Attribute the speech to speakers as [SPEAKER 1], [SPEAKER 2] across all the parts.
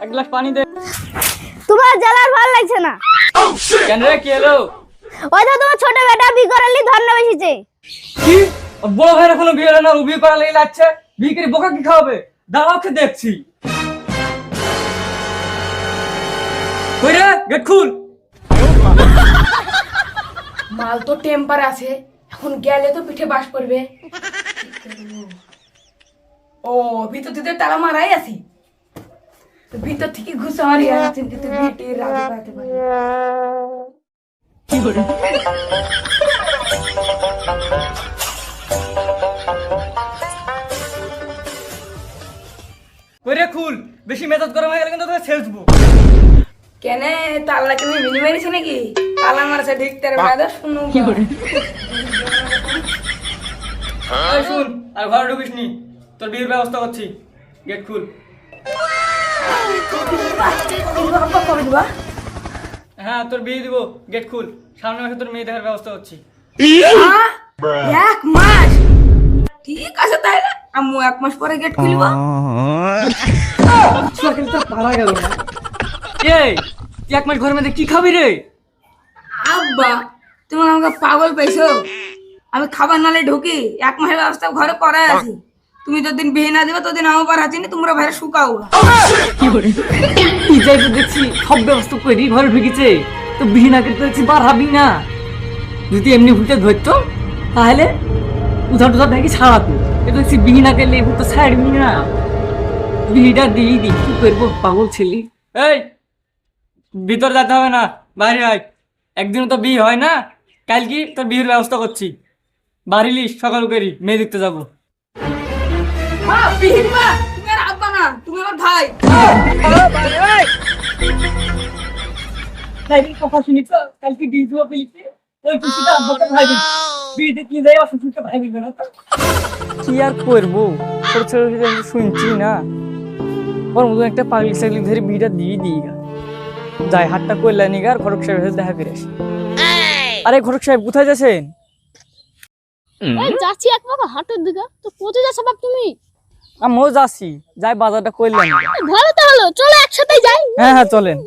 [SPEAKER 1] এক গ্লাস পানি দে।
[SPEAKER 2] তোমার জ্বালার ভালো লাগছে না?
[SPEAKER 1] কেন রে, কি হলো?
[SPEAKER 2] ওই তো তোমার ছোট বেটা বিয়ে করালি ধর্ণা বেশিছে।
[SPEAKER 1] কি বড় ভাইয়ের এখনো বিয়ে হলো না, ও বিয়ে করা লেগে যাচ্ছে? বিয়ে করে বোকা কি খাওয়াবে? দাঁড়াও, কে দেখছি। কই রে, গেট খুল।
[SPEAKER 3] মাল তো টেম্পার আছে, এখন গেলে তো পিঠে বাস করবে। ও ভিতর থেকে তালা মারাই আছি, তো ভিতর থেকে ঘুষা মারিয়ে আছেন, কিন্তু ভিটির রাজু পাইতে পারি।
[SPEAKER 1] কই রে, খুল। বেশি মেজাজ গরম হয়ে গেলে কিন্তু তোকে ছেড়ে দেবো।
[SPEAKER 3] কেন তালা কি মিনি মেরেছে নাকি? তালা মারছে দেখতে পারে শুনুন।
[SPEAKER 1] এই শুন, আর ঘরে ঢুকিস নি, তোর বিয়ের ব্যবস্থা করছি। গেট খুল। হ্যাঁ, তোর বিয়ে দিব, গেট খুল। সামনে মাসে তোর মেয়ে দেখার ব্যবস্থা করছি।
[SPEAKER 3] এক মাস? ঠিক আছে তাইলে আম্মু 1 মাস পরে গেট খুলবো।
[SPEAKER 1] পারা গেল না। এই তুই 1 মাস ঘরের মধ্যে কি খাবি রে?
[SPEAKER 3] আব্বা তুমি আমাকে পাগল পাইছো? আমি খাবার নালে ঢুকি, 1 মাসের ব্যবস্থা ঘরে করাই আছি। তুমি যতদিন বিয়ে না দিবে ততদিন আমার পার আছি না, তোমরা ভাইরা শুকাও।
[SPEAKER 1] কি করে তুই যাই তো দেখছি সব ব্যবস্থা করি, ঘরে ঢুকিছে তো বিয়ে না করতে দেখছি বার হবি না। যদি এমনি ভুলতে ধরতো তাহলে উধার টুধার নাকি ছাড়াতো। এ দেখছি বিয়ে না করলে এবার তো ছাড়বি না। বিয়েটা দিয়ে দি, কি করবো পাগল ছেলে। এই ভিতর যেতে হবে না, বাইরে আয়। একদিনও তো বিয়ে হয় না, কাল কি তোর বিয়ের ব্যবস্থা করছি। বাড়ি লিস, সকাল করি মেয়ে দেখতে যাবো।
[SPEAKER 3] মা বিয়ে দিবা? তুমি আর আব্বা না, তুমি আমার ভাই।
[SPEAKER 1] কথা শুনি তো, কালকে বিয়ে দেবো বলছি। ওই খুশিতে আব্বাকে ভাই দিচ্ছি, বিয়ে দেখতে যাই অসুস্থকে ভাই দিবে না। কি আর করবো, ছোট ছোট শুনছি না। ওর মতন একটা পাগলি সাগলি ধরে বিয়েটা দিয়ে দিই গা। যাই হাতটা করলে নিগার ঘটক সাহেবের সাথে দেখা করে আসি। আরে ঘটক সাহেব কোথায় যাচ্ছেন?
[SPEAKER 2] এই যাচ্ছি এক পাকা হাটের দিকে। তো কোথায় যাচ্ছ বাপ তুমি?
[SPEAKER 1] আমিও যাচ্ছি, যাই বাজারটা করলাম।
[SPEAKER 2] ভালো তাহলে চলো একসাথে যাই।
[SPEAKER 1] হ্যাঁ হ্যাঁ চলেন।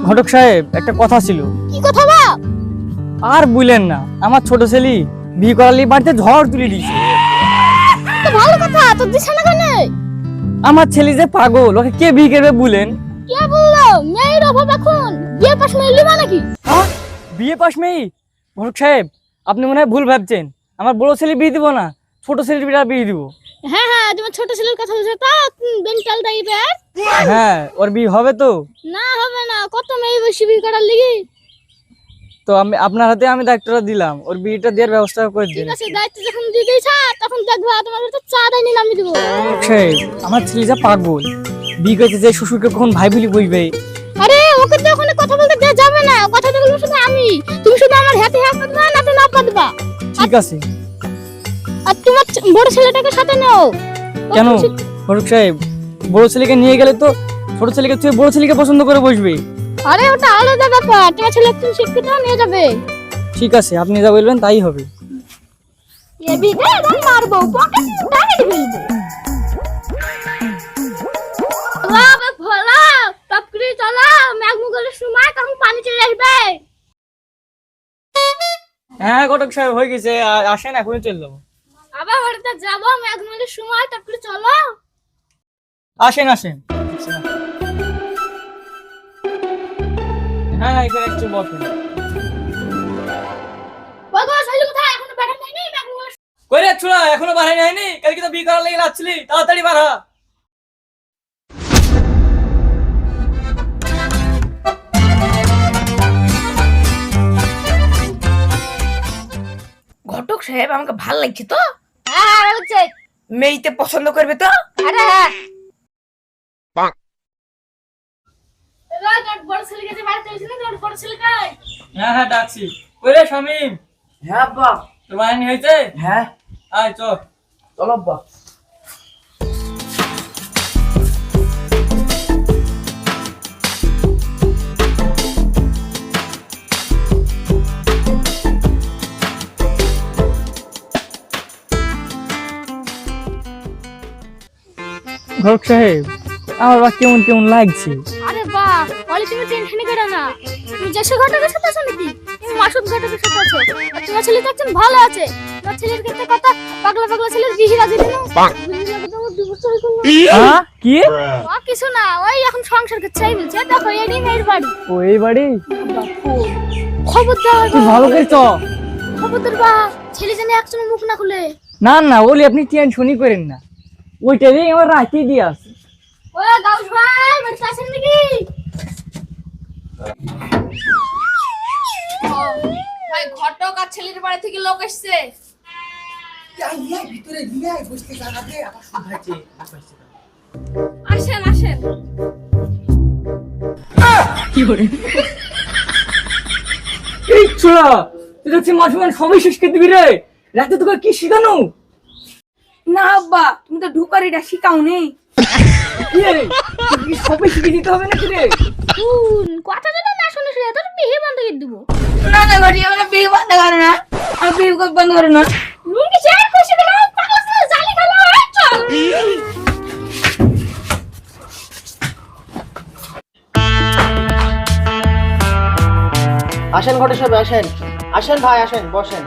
[SPEAKER 1] ঘটক সাহেব একটা কথা ছিল।
[SPEAKER 2] কি কথা বাপ?
[SPEAKER 1] আর বুঝলেন না, আমার ছোট ছেলে বিয়ে করালি বাড়িতে ঝড় তুলে দিয়েছে।
[SPEAKER 2] তো ভালো কথা, তো দিছ না কেন?
[SPEAKER 1] আমার ছেলে যে পাগল, ওকে কে বিয়ে করবে বলেন?
[SPEAKER 2] কে বললো মেয়ের অভাব এখন? বিয়ে পাশ মেয়ে লিবা নাকি?
[SPEAKER 1] হ্যাঁ, বিয়ে পাশ মেয়ে? ঘটক সাহেব আপনি মনে হয় ভুল ভাবছেন। আমার বড় ছেলে বিয়ে দিব না, ছোট ছেলের বিয়ে দিব।
[SPEAKER 2] হ্যাঁ হ্যাঁ, তোমার ছোট ছেলের কথা বলছো তা বেন্টাল টাইপের।
[SPEAKER 1] হ্যাঁ, ওর বিয়ে হবে তো।
[SPEAKER 2] না হবে না, কত মেয়ে বেশি বিয়ে করার লাগি।
[SPEAKER 1] তো আমি আপনার হাতে আমি দায়িত্বটা দিলাম, ওর বিয়েটা দেওয়ার ব্যবস্থা করে দিন।
[SPEAKER 2] ঠিক আছে, দায়িত্ব যখন দিয়ে দিয়েছ তখন দেখবা তোমার তো চা দেয়নি আমি দিব।
[SPEAKER 1] ঘটক সাহেব আমার ছেলে যা পাগল, বিয়ে করতে যে শ্বশুরকে কখন ভাই বলি বইবে।
[SPEAKER 2] আরে ওকে তো ওখানে কথা বলতে দেওয়া যাবে না, কথা তো বলবো শুধু আমি। তুমি শুধু আমার হাতে হাত পাতবা না তো না পাতবা।
[SPEAKER 1] ঠিক আছে।
[SPEAKER 2] আর তোমার বড় ছেলেটাকে সাথে নাও।
[SPEAKER 1] কেন ঘটক সাহেব, বড় ছেলেকে নিয়ে গেলে তো ছোট ছেলেকে তুই বড় ছেলেকে পছন্দ করে বসবে।
[SPEAKER 2] আরে ওটা আলাদা ব্যাপার, তোমার ছেলে একটু শিক্ষিত নিয়ে যাবে।
[SPEAKER 1] ঠিক আছে, আপনি যা বলবেন তাই হবে।
[SPEAKER 2] এ বিদে রং মারবো, পকেট টাঙিয়ে ফেলবো। বাবা ভোলা টপকরি চলা, মেঘমুগলের সময় তখন পানি চলে আসবে।
[SPEAKER 1] হ্যাঁ ঘটক সাহেব হয়ে গেছে, আসেন এখনই চলে যাবো।
[SPEAKER 2] আবার বাড়িতে যাবো, মেঘমুগলের সময় টপকরি চলো।
[SPEAKER 1] আসেন আসেন। হ্যাঁ এখানে একটু বসেন।
[SPEAKER 2] বাবা সাইলে কোথায়? এখনো বেড়া নেই মেঘমুগল।
[SPEAKER 1] কই রে ছুড়া, এখনো বাড়াই নাইনি? কালকে তো বিয়ে করার লেগে যাচ্ছিলি, তাড়াতাড়ি বাড়া।
[SPEAKER 3] ঘটক সাহেব আমাকে ভাল লাগছে তো।
[SPEAKER 2] হ্যাঁ বলছে।
[SPEAKER 3] মেয়েতে পছন্দ করবে তো।
[SPEAKER 2] আরে হ্যাঁ বড় ছেলে গেছে বাড়িতে, এসে না বড় ছেলে কাই?
[SPEAKER 1] হ্যাঁ হ্যাঁ ডাকছি। কই রে শামিম,
[SPEAKER 3] হ্যাঁ আব্বা।
[SPEAKER 1] তোর বাহিনী হয়েছে?
[SPEAKER 3] হ্যাঁ
[SPEAKER 1] আয় চল।
[SPEAKER 3] চলো আব্বা।
[SPEAKER 1] ফারুক সাহেব, আমার বা কেমন কেমন লাগছে।
[SPEAKER 2] আরে বাহ, বলে তুমি টেনশন করো না। তুমি জেসে ঘটকের সাথে আছো নাকি? তুমি মাসুদ ঘটকের সাথে আছো। আর তোমার ছেলে তো একজন ভালো আছে। তোমার ছেলের ক্ষেত্রে কথা পাগলা পাগলা ছেলের বিহি রাজি দিল।
[SPEAKER 1] হ্যাঁ কি?
[SPEAKER 2] ও কিছু না, ওই এখন সংসার করছে এই বলছে। দেখো এই মেয়ের বাড়ি।
[SPEAKER 1] ও এই বাড়ি?
[SPEAKER 2] খবরদার
[SPEAKER 1] তুই ভালো করে চ।
[SPEAKER 2] খবরদার বা, ছেলে জানে একজন মুখ না খুলে।
[SPEAKER 1] না না বলি, আপনি টেনশনই করেন না, ওইটাই আমার রাখি দিয়ে আছে।
[SPEAKER 2] ও গাউস ভাই, বাড়ি আছেন নাকি? ভাই ঘটক আর ছেলের বাড়ি থেকে লোক এসেছে। আসেন আসেন।
[SPEAKER 1] কি করে এই ছোড়া, তুই হচ্ছে মাসুমান সবাই শেষ করে দিবি রে। রাতে তোকে কি শিখানো?
[SPEAKER 3] না আব্বা, তুমি তো ঢুকারিটা শিখাও নেই।
[SPEAKER 1] কি রে, তোকে কি সবাই শিখে দিতে হবে নাকি রে?
[SPEAKER 2] কথা যদি না শুনিস রে, তোর বিয়ে বন্ধ করে দিব।
[SPEAKER 3] না না ঘটি, আমরা বিয়ে বন্ধ করে না, আর বিয়ে বন্ধ করে না।
[SPEAKER 2] লুঙ্গি শেয়ার খুশি দিল, পাগলা ছেলে জালি খেলো, চল।
[SPEAKER 4] আসেন ঘটক সাহেব, আসেন আসেন ভাই, আসেন বসেন।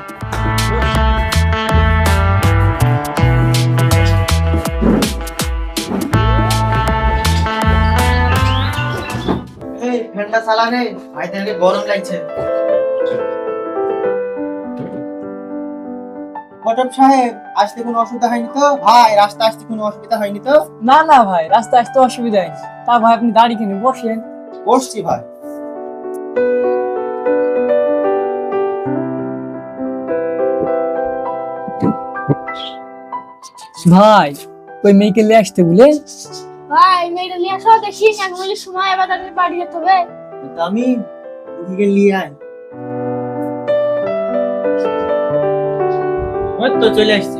[SPEAKER 4] এই ফ্যানটা চালা রে ভাই, তাহলে গরম লাগছে। ঘটক সাহেব, আসতে কোনো অসুবিধা হয়নি তো? ভাই রাস্তা আসতে কোনো অসুবিধা হয়নি তো?
[SPEAKER 1] না না ভাই, রাস্তা আসতে অসুবিধা নেই। তা ভাই আপনি দাঁড়িয়ে কিনে বসেন।
[SPEAKER 4] বসছি ভাই।
[SPEAKER 1] ভাই ওই মেয়েকে নিয়ে আসতে বলে।
[SPEAKER 2] ভাই মেয়েটা নিয়ে আসো, দেখি এক মিনিট সময়, এবার তাদের বাড়ি যেতে হবে।
[SPEAKER 4] আমি ওদিকে নিয়ে আয়। ওই তো চলে আসছে।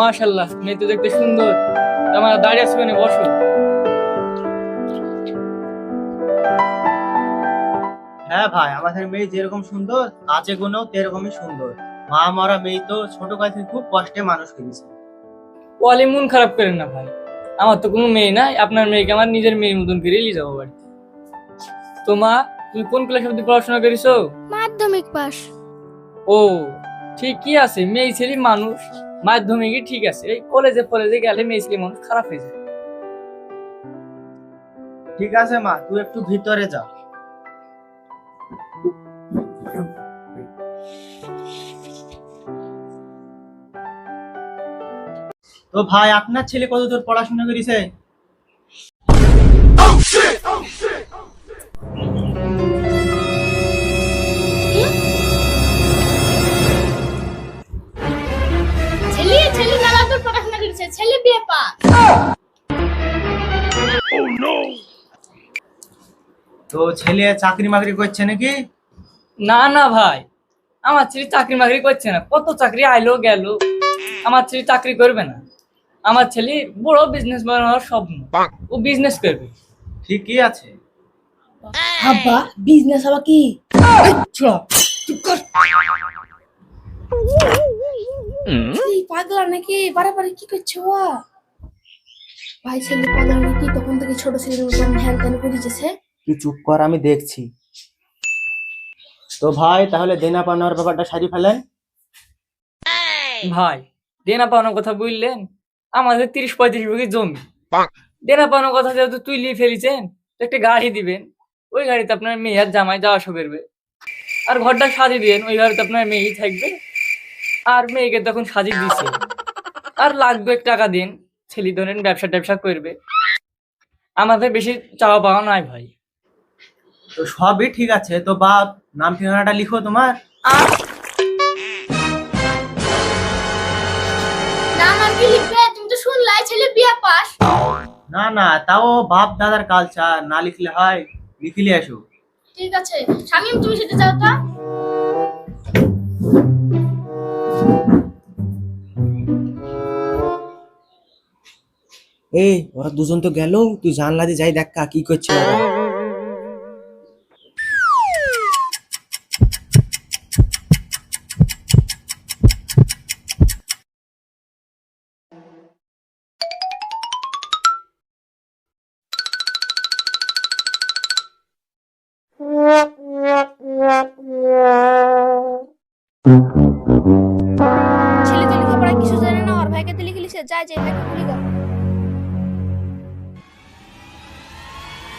[SPEAKER 1] মাশাআল্লাহ, মেয়ে তো দেখতে সুন্দর। আমার দাঁড়িয়ে আছে কেন, বসো।
[SPEAKER 4] হ্যাঁ ভাই, আমাদের মেয়ে যেরকম সুন্দর কাজে গুণও তেরকমই সুন্দর। মা মরা মেয়ে তো ছোট কাছে খুব কষ্টে মানুষ করেছে।
[SPEAKER 1] ওয়ালে মন খারাপ করেন না ভাই, আমার তো কোনো মেয়ে নাই। আপনার মেয়েকে আমার নিজের মেয়ের মতন করে নিয়ে যাবো বাড়ি। তো মা, তুমি কোন ক্লাস অবধি পড়াশোনা করেছো?
[SPEAKER 2] মাধ্যমিক পাস।
[SPEAKER 1] ও ঠিকই আছে, মেয়ে ছেলে মানুষ মাধ্যমিকই ঠিক আছে। এই কলেজে গেলে মেয়ে ছেলে মানুষ খারাপ হয়ে যায়।
[SPEAKER 4] ঠিক আছে মা, তুই একটু ভিতরে যা। তো ভাই, আপনার ছেলে কতদূর পড়াশোনা করেছে?
[SPEAKER 2] ছেলে ছেলে মেলা দূর পড়াশোনা করেছে, ছেলে বিয়ে পাস।
[SPEAKER 4] তো ছেলে চাকরি মাকরি করছে নাকি?
[SPEAKER 1] না না ভাই, আমার ছেলে চাকরি মাকরি করছে না। কত চাকরি আইলো গেল, আমার ছেলে চাকরি করবে না। আমার ছেলে বড় বিজনেস বানানোর স্বপ্ন, ও বিজনেস করবে।
[SPEAKER 4] ঠিকই আছে।
[SPEAKER 3] আব্বা বিজনেস আবার কি? এই পাগলা নাকি বারে কি করছো? ভাই ছেলে পাগলা নাকি তখন থেকে ছোট ছেলের মতন ধ্যান ধ্যান করে দিতেছে।
[SPEAKER 4] তুই চুপ কর, আমি দেখছি। তো ভাই, তাহলে দেনা পাওনার ব্যাপারটা সারি ফেলেন।
[SPEAKER 1] ভাই দেনা পাওনার কথা বললেন, আমাদের 30-35 বিঘে জমি। দেনা পাওনার কথা যেহেতু তুই নিয়ে ফেলিছেন, তো একটা গাড়ি দিবেন। ওই গাড়িতে আপনার মেয়ে আর জামাই যাওয়া আসা করবে। আর ঘরটা সাজিয়ে দিবেন, ওই ঘরে তো আপনার মেয়েই থাকবে। আর মেয়েকে তখন সাজিয়ে দিছে, আর লাগবে টাকা দিন। ছেলে ধরেন ব্যবসা করবে। আমাদের বেশি চাওয়া পাওয়া নাই ভাই।
[SPEAKER 4] তো সবই ঠিক আছে, তো বাপ নাম ঠিকানাটা লিখো তোমার।
[SPEAKER 1] আর
[SPEAKER 2] নাম আর কি লিখবে? তুমি তো শুনলাই ছেলে বিয়ে পাস।
[SPEAKER 4] না না, তাও বাপ দাদার কালচার, না লিখলে হয়? লিখিলে আসো।
[SPEAKER 2] ঠিক আছে শামিম, তুমি সেটা যাও তো।
[SPEAKER 4] এই ওরা দুজন তো গেল, তুই জানলা দিয়ে যাই দেখ কি করছে ওরা।
[SPEAKER 2] ছেলে তো লেখাপড়া কিছু জানে না, ওর ভাইকে তো লিখে লিখে যায় যে ভাইকে গুলি কর।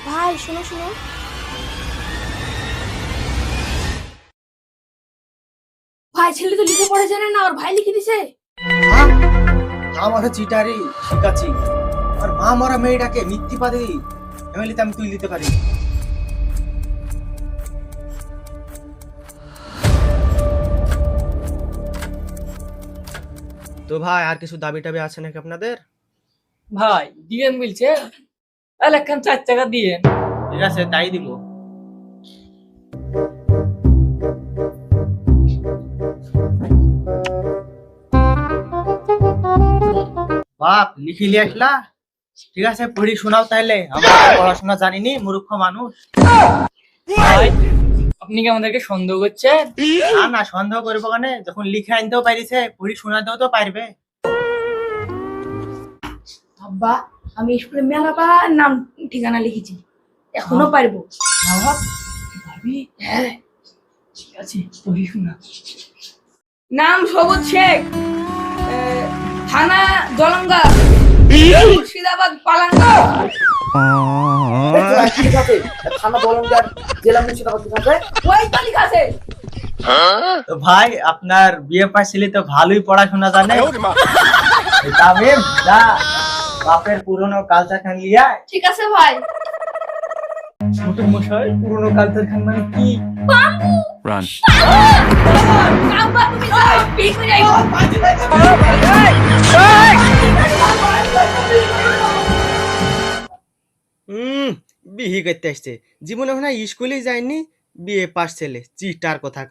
[SPEAKER 2] ভাই শোনো শোনো, ভাই ছেলে তো লিখে পড়া জানে না, ওর ভাই লিখে দিছে।
[SPEAKER 4] আমার চিটারি শিখাচ্ছি, আর মা মরা মেয়েটাকে মিথ্যি পাদি এমনিতে আমি তুই দিতে পারি। তো ভাই আর কিছু দাবি টাবি আছে নাকি আপনাদের?
[SPEAKER 1] ভাই দিয়েন বলছে, তাহলে একখান 4 টাকা দিয়ে।
[SPEAKER 4] ঠিক আছে তাই দিব। বাপ লিখিলি একলা, ঠিক আছে পড়ি শোনাও তাইলে, আমরা তো পড়াশোনা জানিনি, মূর্খ মানুষ।
[SPEAKER 1] ভাই আপনি কি আমাদেরকে সন্দেহ করছেন?
[SPEAKER 4] না না, সন্দেহ করবো কেন, যখন লিখে আনতেও পারিছে পড়ি শোনাতেও তো পারবে।
[SPEAKER 3] আব্বা আমি স্কুলে মেলাবার নাম ঠিকানা লিখেছি, এখনো পারবো।
[SPEAKER 1] বাবা ভাবি,
[SPEAKER 3] হ্যাঁ
[SPEAKER 1] ঠিক আছে পড়ি শোনা।
[SPEAKER 3] নাম সবুজ শেখ, থানা জলঙ্গা, মুর্শিদাবাদ পালাঙ্গা।
[SPEAKER 4] ঠিক আছে, থানা বলঙ্গার জেলা মুর্শিদাবাদ ঠিক আছে।
[SPEAKER 3] ওই তো লেখা আছে।
[SPEAKER 4] তো ভাই আপনার বিয়ে পাইছিলি তো ভালোই পড়াশোনা জানে, তামিম যা বাপের পুরনো কালচার খান লিয়া।
[SPEAKER 2] ঠিক আছে ভাই।
[SPEAKER 1] ছোট মশাই পুরনো কালচার খান মানে কি?
[SPEAKER 5] Run.
[SPEAKER 3] আব্বা তুমি যাও, বিয়ে করে আইবো।
[SPEAKER 4] বিহি করতে আসছে, জীবনে মনে হয় স্কুলেই যায়নি, বিয়ে পাস ছেলে চিটার কথা।